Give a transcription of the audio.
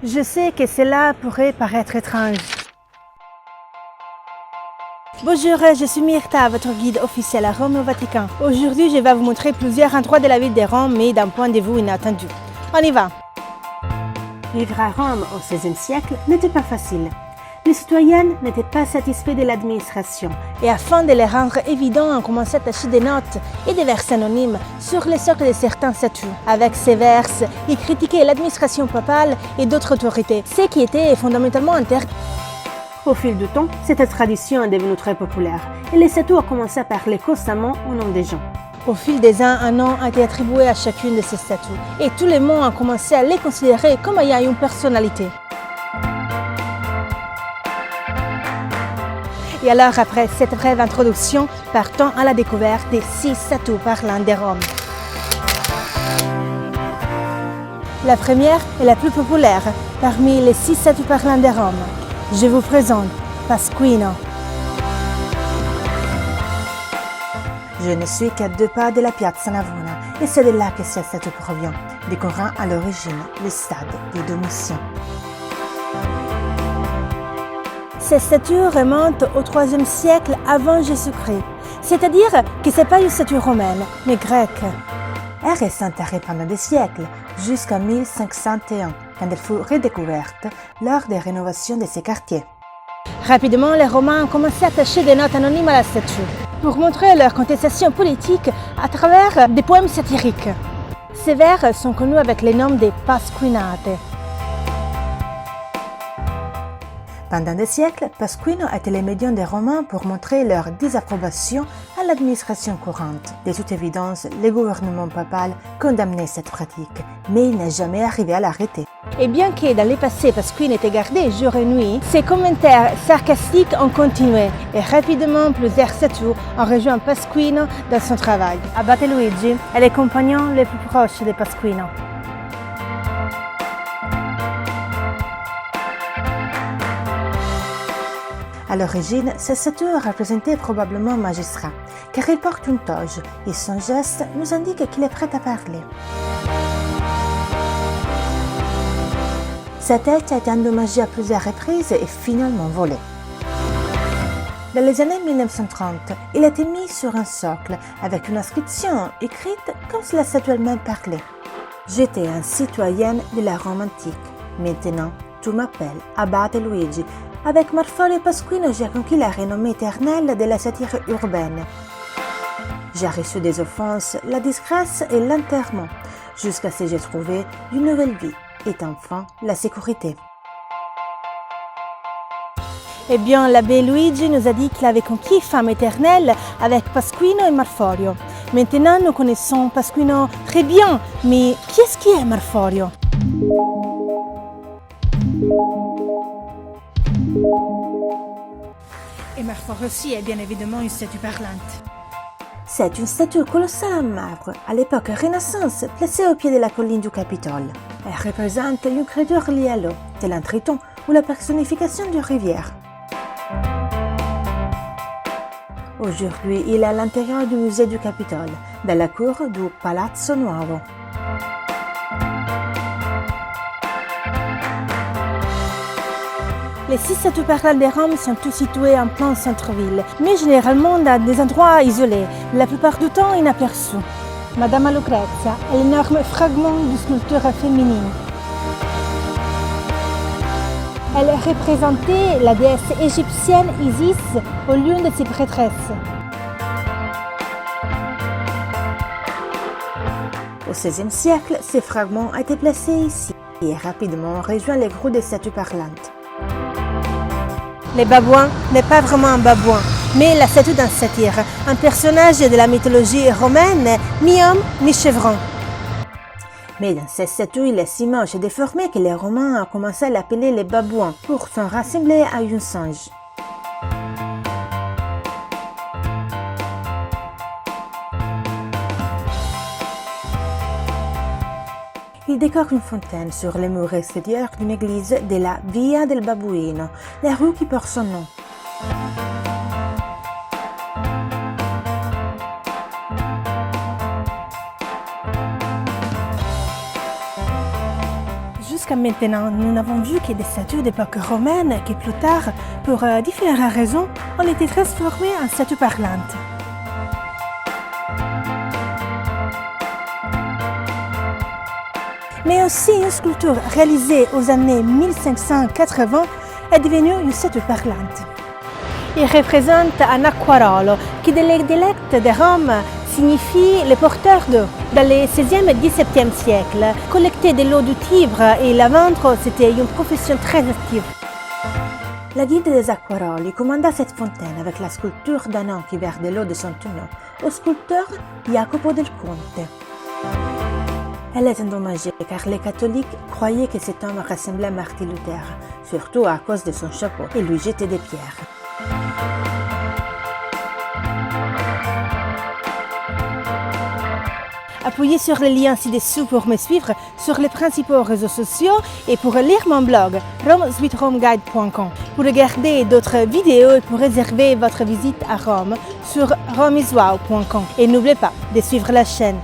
Je sais que cela pourrait paraître étrange. Bonjour, je suis Myrta, votre guide officiel à Rome et au Vatican. Aujourd'hui, je vais vous montrer plusieurs endroits de la ville de Rome, mais d'un point de vue inattendu. On y va! Vivre à Rome au XVIe siècle n'était pas facile. Les citoyens n'étaient pas satisfaits de l'administration et afin de les rendre évidents, on commençait à attacher des notes et des vers anonymes sur les socles de certaines statues. Avec ces vers, ils critiquaient l'administration papale et d'autres autorités, ce qui était fondamentalement interdit. Au fil du temps, cette tradition est devenue très populaire et les statues ont commencé à parler constamment au nom des gens. Au fil des ans, un nom a été attribué à chacune de ces statues et tous les mondes ont commencé à les considérer comme ayant une personnalité. Et alors, après cette brève introduction, partons à la découverte des 6 statues parlantes de Rome. La première est la plus populaire parmi les 6 statues parlantes de Rome. Je vous présente Pasquino. Je ne suis qu'à 2 pas de la Piazza Navona et c'est de là que cette statue provient, décorant à l'origine le stade de Domitien. Cette statue remonte au IIIe siècle avant Jésus-Christ, c'est-à-dire que ce n'est pas une statue romaine, mais grecque. Elle reste enterrée pendant des siècles, jusqu'en 1501, quand elle fut redécouverte lors des rénovations de ces quartiers. Rapidement, les Romains ont commencé à attacher des notes anonymes à la statue, pour montrer leur contestation politique à travers des poèmes satiriques. Ces vers sont connus avec le nom de Pasquinate. Pendant des siècles, Pasquino était le médium des Romains pour montrer leur désapprobation à l'administration courante. De toute évidence, le gouvernement papal condamnait cette pratique, mais il n'est jamais arrivé à l'arrêter. Et bien que dans le passé Pasquino était gardé jour et nuit, ses commentaires sarcastiques ont continué et rapidement plusieurs statues ont rejoint Pasquino dans son travail. Abate Luigi est le compagnon le plus proche de Pasquino. À l'origine, cette statue représentait probablement un magistrat, car il porte une toge et son geste nous indique qu'il est prêt à parler. Sa tête a été endommagée à plusieurs reprises et finalement volée. Dans les années 1930, il a été mis sur un socle avec une inscription écrite comme si la statue elle-même parlait. J'étais un citoyen de la Rome antique. Maintenant, tu m'appelles Abate Luigi. Avec Marforio et Pasquino, j'ai conquis la renommée éternelle de la satire urbaine. J'ai reçu des offenses, la disgrâce et l'enterrement, jusqu'à ce que j'ai trouvé une nouvelle vie et enfin la sécurité. Eh bien, l'abbé Luigi nous a dit qu'il avait conquis femme éternelle avec Pasquino et Marforio. Maintenant, nous connaissons Pasquino très bien, mais qui est-ce qui est Marforio? Et Marforio aussi est bien évidemment une statue parlante. C'est une statue colossale en marbre, à l'époque Renaissance, placée au pied de la colline du Capitole. Elle représente une créature liée à l'eau, tel un triton ou la personnification d'une rivière. Aujourd'hui, il est à l'intérieur du musée du Capitole, dans la cour du Palazzo Nuovo. Les 6 statues parlantes de Rome sont tous situées en plein centre-ville, mais généralement dans des endroits isolés, la plupart du temps inaperçus. Madame Lucrezia est l'énorme fragment de sculpture féminine. Elle représentait la déesse égyptienne Isis au l'une de ses prêtresses. Au XVIe siècle, ces fragments ont été placés ici et rapidement rejoint les groupes de statues parlantes. Le babouin n'est pas vraiment un babouin, mais la statue d'un satyre, un personnage de la mythologie romaine, mi-homme, mi-chevron. Mais dans cette statue, il est si moche et déformé que les Romains ont commencé à l'appeler le babouin pour s'en rassembler à un singe. Il décore une fontaine sur le mur extérieur d'une église de la Via del Babuino, la rue qui porte son nom. jusqu'à maintenant, nous n'avons vu que des statues d'époque romaine qui plus tard, pour différentes raisons, ont été transformées en statues parlantes. Mais aussi une sculpture réalisée aux années 1580 est devenue une statue parlante. Il représente un aquarolo qui, dans les dialectes de Rome, signifie le porteur d'eau. Dans les 16e et 17e siècles, collecter de l'eau du Tibre et la vendre, c'était une profession très active. La guide des aquaroli commanda cette fontaine avec la sculpture d'un homme qui verse de l'eau de son tonneau au sculpteur Jacopo del Conte. Elle est endommagée car les catholiques croyaient que cet homme ressemblait à Martin Luther, surtout à cause de son chapeau, et lui jetaient des pierres. Appuyez sur le lien ci-dessous pour me suivre sur les principaux réseaux sociaux et pour lire mon blog romesweetromguide.com, pour regarder d'autres vidéos et pour réserver votre visite à Rome sur romeiswow.com. Et n'oubliez pas de suivre la chaîne.